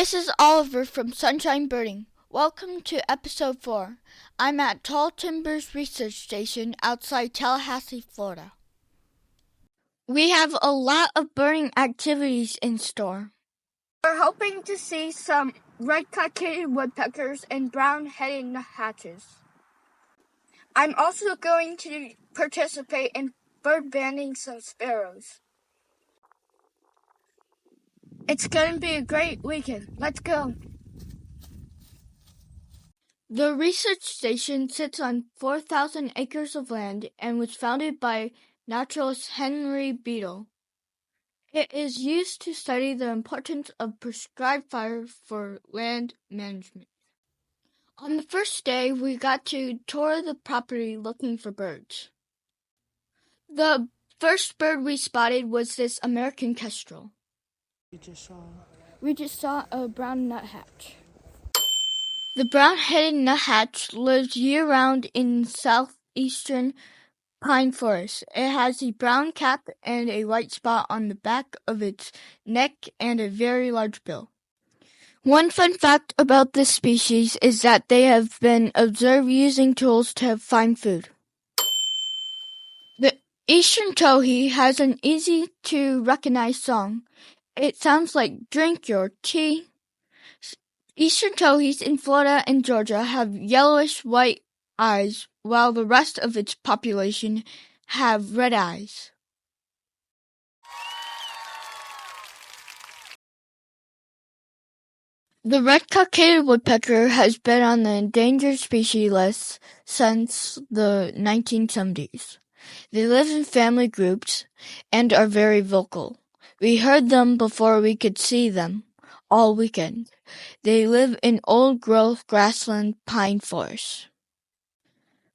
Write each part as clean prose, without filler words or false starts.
This is Oliver from Sunshine Birding. Welcome to episode 4. I'm at Tall Timbers Research Station outside Tallahassee, Florida. We have a lot of birding activities in store. We're hoping to see some red-cockaded woodpeckers and brown-headed nuthatches. I'm also going to participate in bird banding some sparrows. It's going to be a great weekend. Let's go. The research station sits on 4,000 acres of land and was founded by naturalist Henry Beadle. It is used to study the importance of prescribed fire for land management. On the first day, we got to tour the property looking for birds. The first bird we spotted was this American kestrel. We just saw a brown nuthatch. The brown-headed nuthatch lives year-round in southeastern pine forests. It has a brown cap and a white spot on the back of its neck and a very large bill. One fun fact about this species is that they have been observed using tools to find food. The eastern towhee has an easy-to-recognize song. It sounds like "Drink Your Tea." Eastern towhees in Florida and Georgia have yellowish-white eyes, while the rest of its population have red eyes. The red-cockaded woodpecker has been on the endangered species list since the 1970s. They live in family groups and are very vocal. We heard them before we could see them all weekend. They live in old-growth grassland pine forests.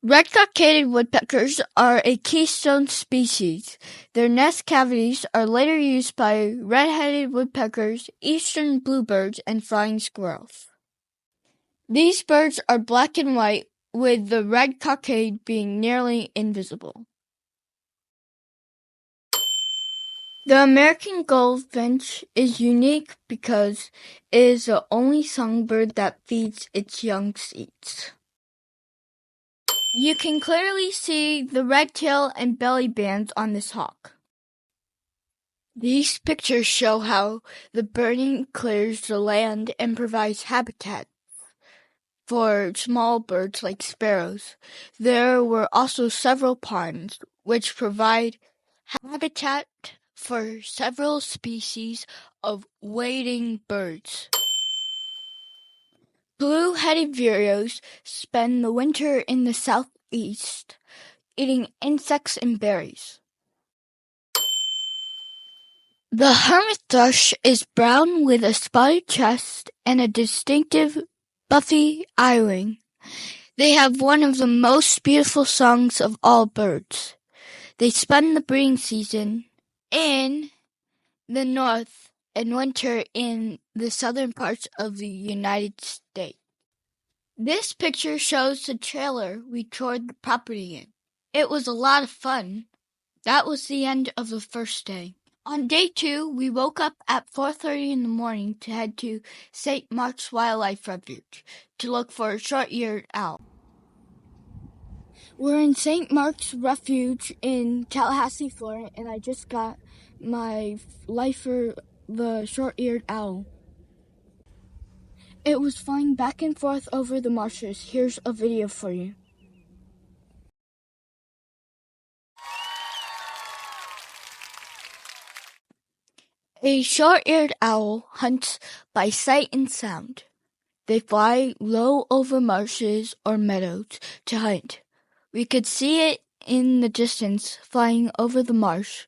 Red-cockaded woodpeckers are a keystone species. Their nest cavities are later used by red-headed woodpeckers, eastern bluebirds, and flying squirrels. These birds are black and white, with the red-cockaded being nearly invisible. The American goldfinch is unique because it is the only songbird that feeds its young seeds. You can clearly see the red tail and belly bands on this hawk. These pictures show how the birding clears the land and provides habitat for small birds like sparrows. There were also several ponds, which provide habitat for several species of wading birds. Blue-headed vireos spend the winter in the southeast, eating insects and berries. The hermit thrush is brown with a spotted chest and a distinctive buffy eye-wing. They have one of the most beautiful songs of all birds. They spend the breeding season in the north and winter in the southern parts of the United States. This picture shows the trailer we toured the property in. It was a lot of fun. That was the end of the first day. On day 2, we woke up at 4:30 in the morning to head to St. Mark's Wildlife Refuge to look for a short-eared owl. We're in St. Mark's Refuge in Tallahassee, Florida, and I just got my lifer, the short-eared owl. It was flying back and forth over the marshes. Here's a video for you. A short-eared owl hunts by sight and sound. They fly low over marshes or meadows to hunt. We could see it in the distance flying over the marsh.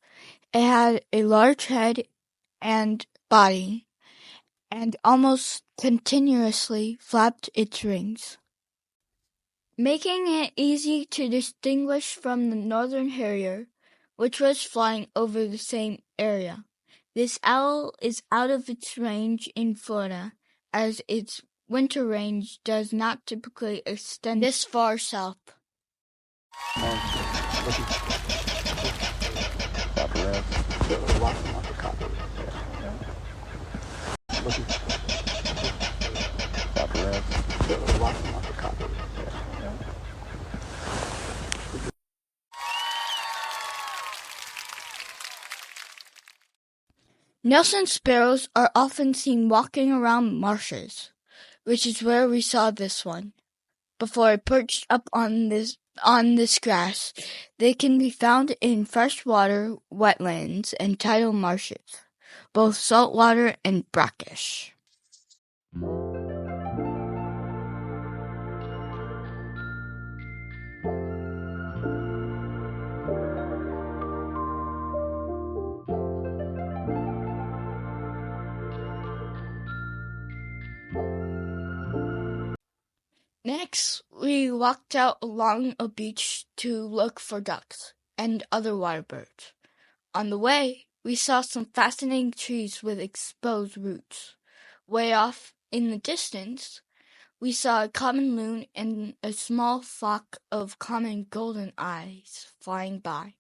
It had a large head and body, and almost continuously flapped its wings, making it easy to distinguish from the northern harrier, which was flying over the same area. This owl is out of its range in Florida, as its winter range does not typically extend this far south. Nelson sparrows are often seen walking around marshes, which is where we saw this one. Before it perched up on this grass, they can be found in freshwater wetlands and tidal marshes, both saltwater and brackish. Next, we walked out along a beach to look for ducks and other water birds. On the way, we saw some fascinating trees with exposed roots. Way off in the distance, we saw a common loon and a small flock of common golden eyes flying by.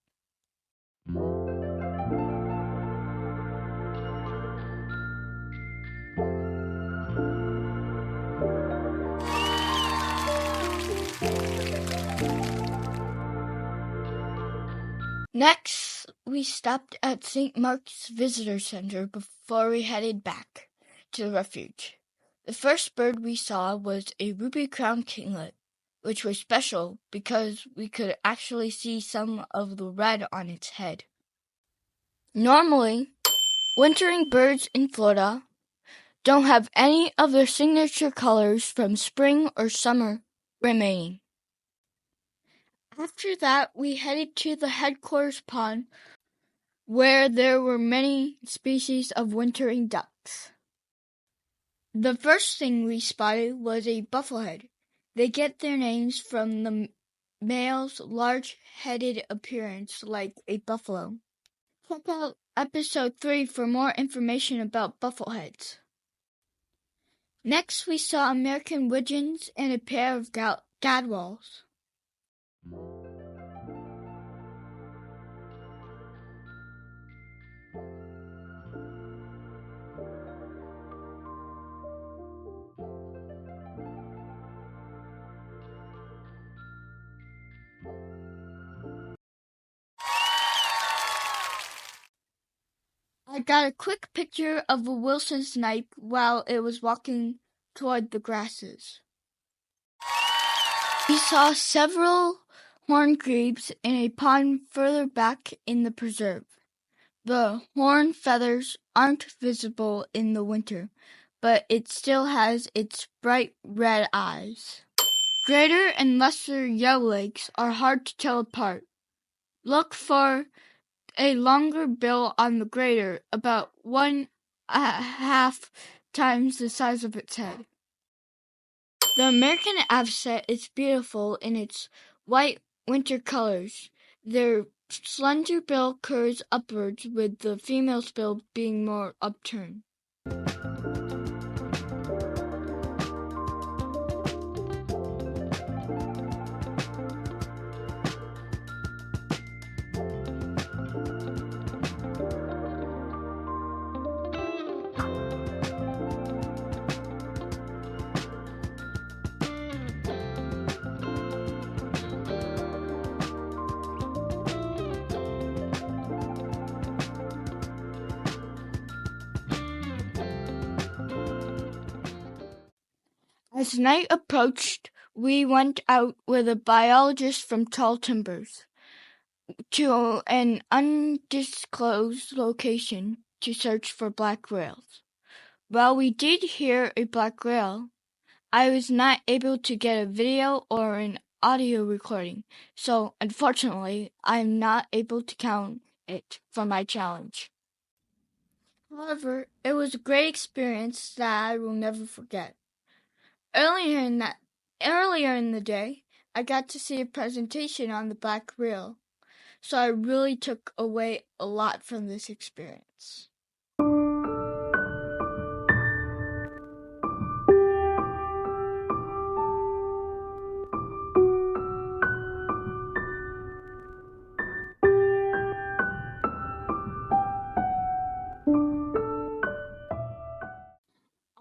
Next, we stopped at St. Mark's Visitor Center before we headed back to the refuge. The first bird we saw was a ruby-crowned kinglet, which was special because we could actually see some of the red on its head. Normally, wintering birds in Florida don't have any of their signature colors from spring or summer remaining. After that, we headed to the headquarters pond where there were many species of wintering ducks. The first thing we spotted was a bufflehead. They get their names from the male's large-headed appearance like a buffalo. Check out episode 3 for more information about buffleheads. Next, we saw American widgeons and a pair of gadwalls. I got a quick picture of a Wilson snipe while it was walking toward the grasses. We saw several horned grebes in a pond further back in the preserve. The horn feathers aren't visible in the winter, but it still has its bright red eyes. Greater and lesser yellowlegs are hard to tell apart. Look for a longer bill on the greater, about 1.5 times the size of its head. The American avocet is beautiful in its white winter colors. Their slender bill curves upwards, with the female's bill being more upturned. As night approached, we went out with a biologist from Tall Timbers to an undisclosed location to search for black rails. While we did hear a black rail, I was not able to get a video or an audio recording, so unfortunately, I'm not able to count it for my challenge. However, it was a great experience that I will never forget. Earlier in the day, I got to see a presentation on the black rail, so I really took away a lot from this experience.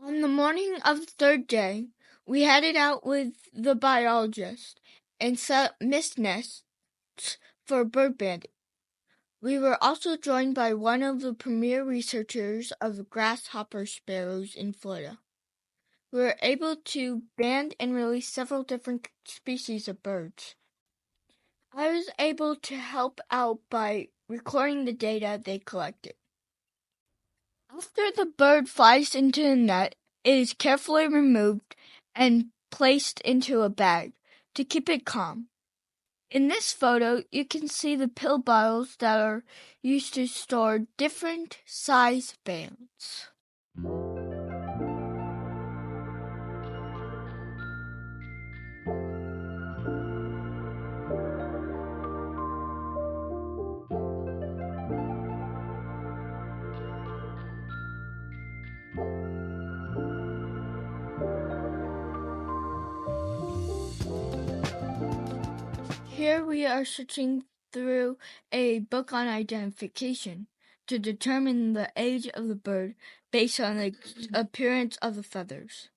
On the morning of the third day, we headed out with the biologist and set up mist nests for bird bandits. We were also joined by one of the premier researchers of grasshopper sparrows in Florida. We were able to band and release several different species of birds. I was able to help out by recording the data they collected. After the bird flies into the net, it is carefully removed and placed into a bag to keep it calm. In this photo, you can see the pill bottles that are used to store different size bands. Here we are searching through a book on identification to determine the age of the bird based on the appearance of the feathers.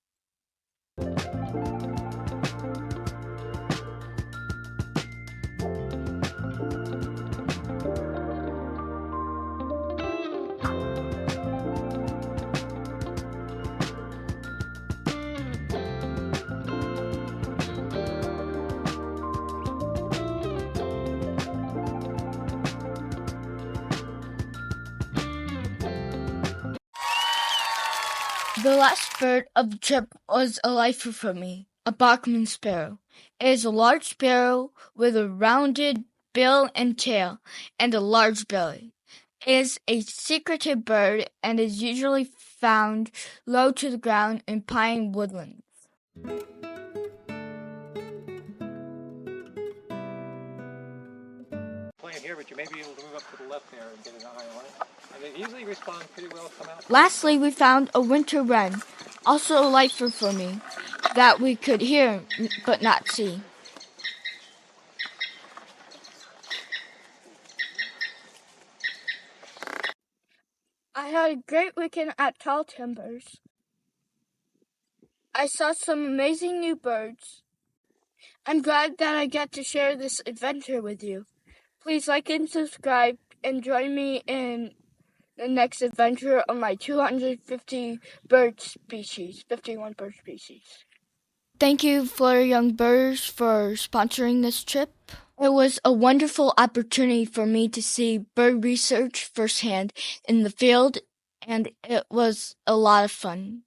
The last bird of the trip was a lifer for me, a Bachman sparrow. It is a large sparrow with a rounded bill and tail and a large belly. It is a secretive bird and is usually found low to the ground in pine woodlands. Playing here, but you may be able to move up to the left there and get an eye on it. And they usually respond pretty well, come out. Lastly, we found a winter wren, also a lifer for me, that we could hear but not see. I had a great weekend at Tall Timbers. I saw some amazing new birds. I'm glad that I get to share this adventure with you. Please like and subscribe and join me in the next adventure of my 250 bird species, 51 bird species. Thank you, Florida Young Birds, for sponsoring this trip. It was a wonderful opportunity for me to see bird research firsthand in the field, and it was a lot of fun.